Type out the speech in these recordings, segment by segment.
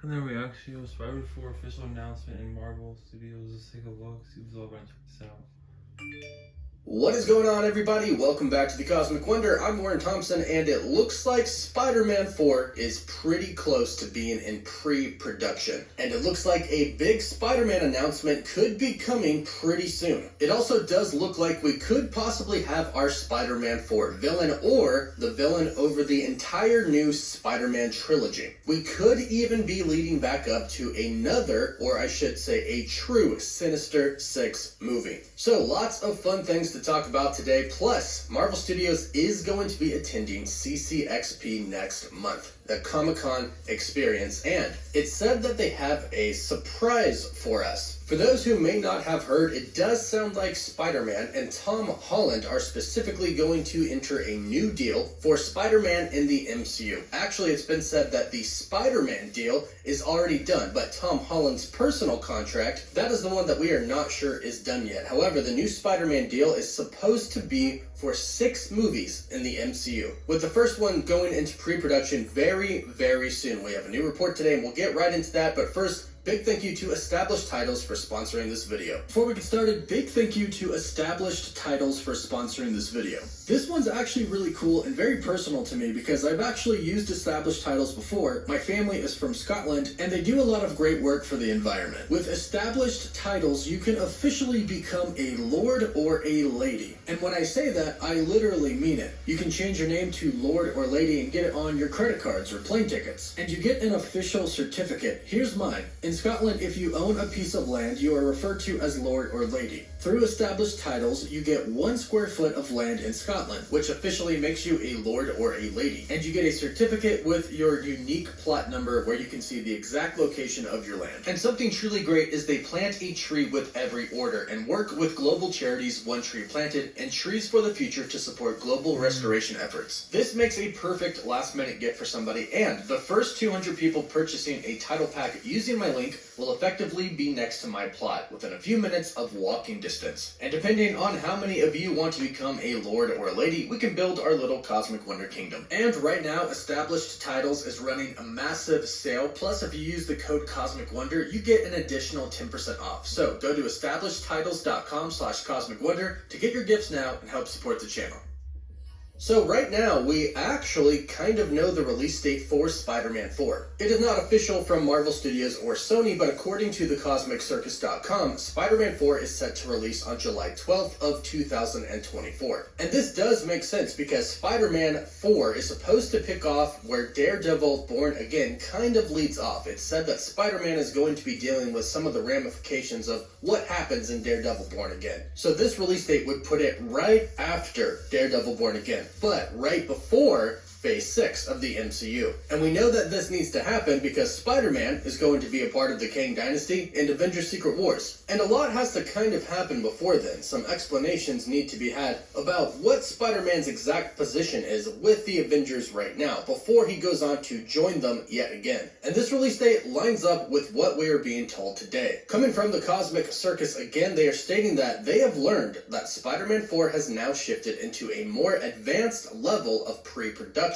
And then we actually have Spider-Man 4 official announcement in Marvel Studios. Let's take a look, see what's all going to check this out. What is going on, everybody? Welcome back to the Cosmic Wonder. I'm Warren Thompson, and it looks like Spider-Man 4 is pretty close to being in pre-production. And it looks like a big Spider-Man announcement could be coming pretty soon. It also does look like we could possibly have our Spider-Man 4 villain, or the villain over the entire new Spider-Man trilogy. We could even be leading back up to another, or I should say a true Sinister Six movie. So lots of fun things to talk about today. Plus, Marvel Studios is going to be attending CCXP next month, the Comic-Con experience, and it's said that they have a surprise for us. For those who may not have heard, it does sound like Spider-Man and Tom Holland are specifically going to enter a new deal for Spider-Man in the MCU. Actually, it's been said that the Spider-Man deal is already done, but Tom Holland's personal contract, that is the one that we are not sure is done yet. However, the new Spider-Man deal is supposed to be for 6 movies in the MCU, with the first one going into pre-production very, very soon. We have a new report today, and we'll get right into that, but first, big thank you to Established Titles for sponsoring this video. Before we get started, big thank you to Established Titles for sponsoring this video. This one's actually really cool and very personal to me because I've actually used Established Titles before. My family is from Scotland and they do a lot of great work for the environment. With Established Titles, you can officially become a lord or a lady. And when I say that, I literally mean it. You can change your name to Lord or Lady and get it on your credit cards or plane tickets. And you get an official certificate. Here's mine. In Scotland, if you own a piece of land, you are referred to as Lord or Lady. Through Established Titles, you get 1 square foot of land in Scotland, which officially makes you a Lord or a Lady. And you get a certificate with your unique plot number where you can see the exact location of your land. And something truly great is they plant a tree with every order and work with global charities One Tree Planted and Trees for the Future to support global restoration efforts. This makes a perfect last-minute gift for somebody, and the first 200 people purchasing a title pack using my link will effectively be next to my plot within a few minutes of walking distance. And depending on how many of you want to become a Lord or a Lady, we can build our little Cosmic Wonder Kingdom. And right now, Established Titles is running a massive sale. Plus, if you use the code Cosmic Wonder, you get an additional 10% off. So go to establishedtitles.com/Cosmic Wonder to get your gifts now and help support the channel. So right now, we actually kind of know the release date for Spider-Man 4. It is not official from Marvel Studios or Sony, but according to thecosmiccircus.com, Spider-Man 4 is set to release on July 12th of 2024. And this does make sense because Spider-Man 4 is supposed to pick off where Daredevil Born Again kind of leads off. It's said that Spider-Man is going to be dealing with some of the ramifications of what happens in Daredevil Born Again. So this release date would put it right after Daredevil Born Again, but right before Phase 6 of the MCU. And we know that this needs to happen because Spider-Man is going to be a part of the Kang Dynasty and Avengers Secret Wars. And a lot has to kind of happen before then. Some explanations need to be had about what Spider-Man's exact position is with the Avengers right now, before he goes on to join them yet again. And this release date lines up with what we are being told today. Coming from the Cosmic Circus again, they are stating that they have learned that Spider-Man 4 has now shifted into a more advanced level of pre-production.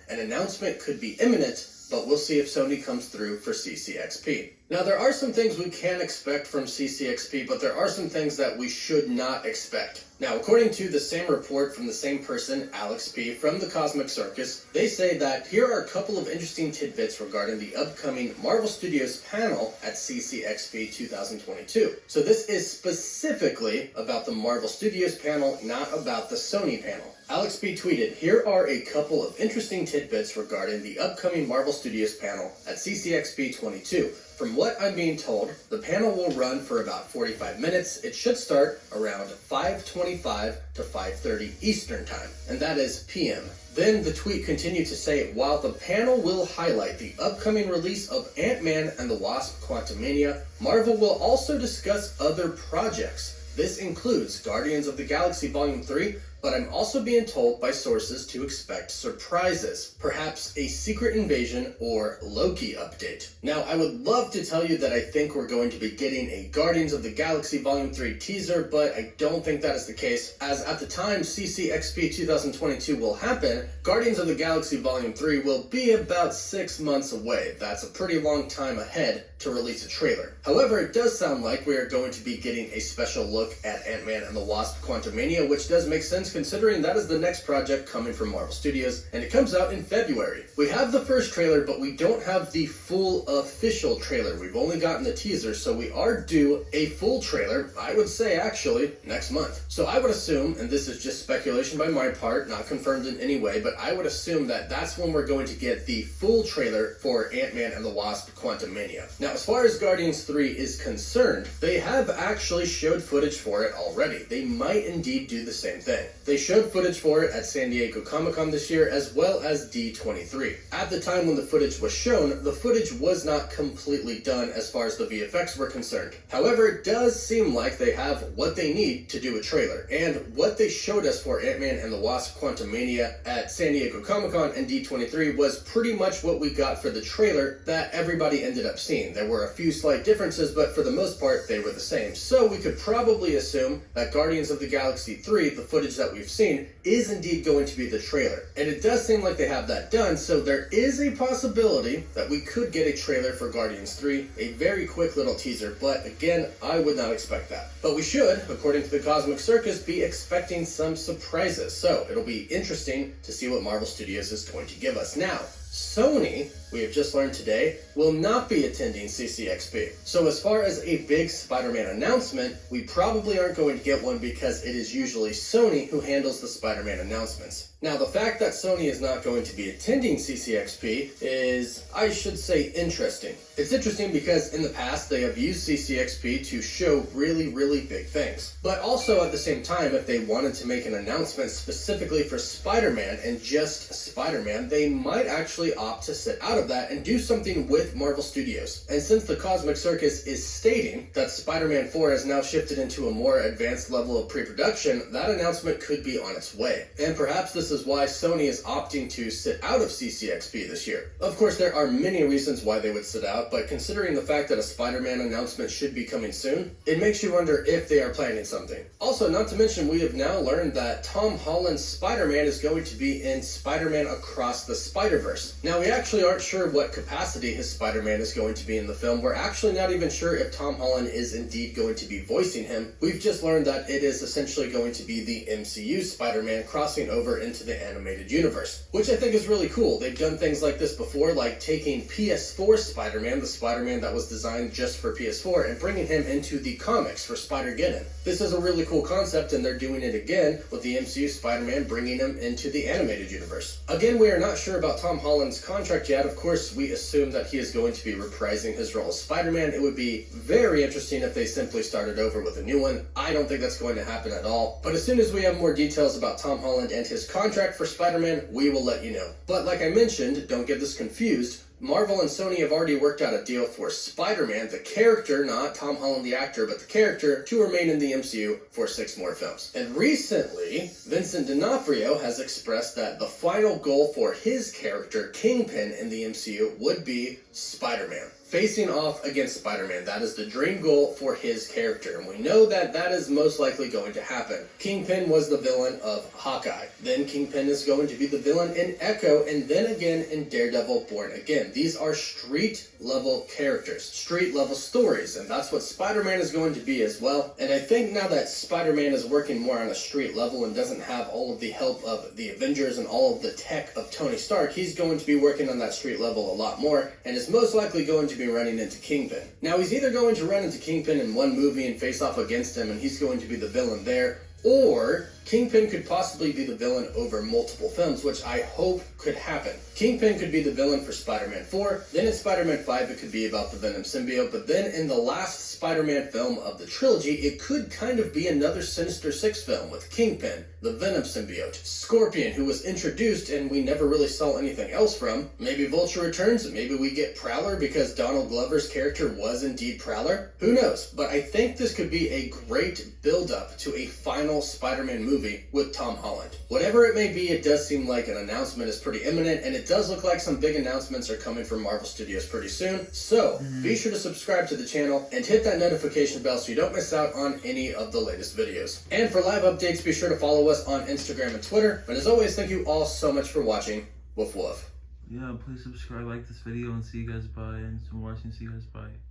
An announcement could be imminent, but we'll see if Sony comes through for CCXP. Now, there are some things we can expect from CCXP, but there are some things that we should not expect. Now, according to the same report from the same person, Alex P. from the Cosmic Circus, they say that here are a couple of interesting tidbits regarding the upcoming Marvel Studios panel at CCXP 2022. So this is specifically about the Marvel Studios panel, not about the Sony panel. Alex P. tweeted, "Here are a couple of interesting tidbits regarding the upcoming Marvel Studios panel at CCXP 22. From what I'm being told, the panel will run for about 45 minutes. It should start around 5:25 to 5:30 Eastern Time, and that is PM. Then the tweet continued to say, while the panel will highlight the upcoming release of Ant-Man and the Wasp: Quantumania, Marvel will also discuss other projects. This includes Guardians of the Galaxy Volume 3, But I'm also being told by sources to expect surprises, perhaps a secret invasion or Loki update. Now, I would love to tell you that I think we're going to be getting a Guardians of the Galaxy Volume 3 teaser, but I don't think that is the case, as at the time CCXP 2022 will happen, Guardians of the Galaxy Volume 3 will be about 6 months away. That's a pretty long time ahead to release a trailer. However, it does sound like we are going to be getting a special look at Ant-Man and the Wasp: Quantumania, which does make sense considering that is the next project coming from Marvel Studios, and it comes out in February. We have the first trailer, but we don't have the full official trailer. We've only gotten the teaser, so we are due a full trailer, I would say actually, next month. So I would assume, and this is just speculation by my part, not confirmed in any way, but I would assume that that's when we're going to get the full trailer for Ant-Man and the Wasp: Quantumania. Now, as far as Guardians 3 is concerned, they have actually showed footage for it already. They might indeed do the same thing. They showed footage for it at San Diego Comic-Con this year, as well as D23. At the time when the footage was shown, the footage was not completely done as far as the VFX were concerned. However, it does seem like they have what they need to do a trailer, and what they showed us for Ant-Man and the Wasp: Quantumania at San Diego Comic-Con and D23 was pretty much what we got for the trailer that everybody ended up seeing. There were a few slight differences, but for the most part, they were the same. So we could probably assume that Guardians of the Galaxy 3, the footage that we've seen, is indeed going to be the trailer. And it does seem like they have that done, so there is a possibility that we could get a trailer for Guardians 3, a very quick little teaser, but again, I would not expect that. But we should, according to the Cosmic Circus, be expecting some surprises, so it'll be interesting to see what Marvel Studios is going to give us. Now, Sony, we have just learned today, will not be attending CCXP. So as far as a big Spider-Man announcement, we probably aren't going to get one because it is usually Sony who handles the Spider-Man announcements. Now, the fact that Sony is not going to be attending CCXP is, I should say, interesting. It's interesting because in the past they have used CCXP to show really, really big things. But also at the same time, if they wanted to make an announcement specifically for Spider-Man and just Spider-Man, they might actually opt to sit out of that and do something with Marvel Studios. And since the Cosmic Circus is stating that Spider-Man 4 has now shifted into a more advanced level of pre-production, that announcement could be on its way. And perhaps this is why Sony is opting to sit out of CCXP this year. Of course, there are many reasons why they would sit out, but considering the fact that a Spider-Man announcement should be coming soon, it makes you wonder if they are planning something. Also, not to mention, we have now learned that Tom Holland's Spider-Man is going to be in Spider-Man Across the Spider-Verse. Now, we actually aren't sure what capacity his Spider-Man is going to be in the film. We're actually not even sure if Tom Holland is indeed going to be voicing him. We've just learned that it is essentially going to be the MCU Spider-Man crossing over into the animated universe, which I think is really cool. They've done things like this before, like taking PS4 Spider-Man, the Spider-Man that was designed just for PS4, and bringing him into the comics for Spider-Geddon. This is a really cool concept, and they're doing it again with the MCU Spider-Man, bringing him into the animated universe. Again, we are not sure about Tom Holland's contract yet. Of course, we assume that he is going to be reprising his role as Spider-Man. It would be very interesting if they simply started over with a new one. I don't think that's going to happen at all. But as soon as we have more details about Tom Holland and his contract for Spider-Man, we will let you know. But like I mentioned, don't get this confused, Marvel and Sony have already worked out a deal for Spider-Man, the character, not Tom Holland the actor, but the character, to remain in the MCU for 6 more films. And recently, Vincent D'Onofrio has expressed that the final goal for his character, Kingpin, in the MCU would be Spider-Man. Facing off against Spider-Man, that is the dream goal for his character, and we know that that is most likely going to happen. Kingpin was the villain of Hawkeye, then Kingpin is going to be the villain in Echo, and then again in Daredevil Born Again. These are street-level characters, street-level stories, and that's what Spider-Man is going to be as well. And I think now that Spider-Man is working more on a street level and doesn't have all of the help of the Avengers and all of the tech of Tony Stark, he's going to be working on that street level a lot more, and is most likely going to be running into Kingpin. Now, he's either going to run into Kingpin in one movie and face off against him, and he's going to be the villain there, or Kingpin could possibly be the villain over multiple films, which I hope could happen. Kingpin could be the villain for Spider-Man 4, then in Spider-Man 5 it could be about the Venom symbiote, but then in the last Spider-Man film of the trilogy, it could kind of be another Sinister Six film with Kingpin, the Venom symbiote, Scorpion, who was introduced and we never really saw anything else from. Maybe Vulture returns, maybe we get Prowler because Donald Glover's character was indeed Prowler. Who knows? But I think this could be a great build-up to a final final Spider-Man movie with Tom Holland. Whatever it may be, it does seem like an announcement is pretty imminent, and it does look like some big announcements are coming from Marvel Studios pretty soon. So be sure to subscribe to the channel and hit that notification bell so you don't miss out on any of the latest videos. And for live updates, be sure to follow us on Instagram and Twitter. But as always, thank you all so much for watching. Woof woof. Yeah, please subscribe, like this video, and see you guys bye. And some watching, see you guys bye.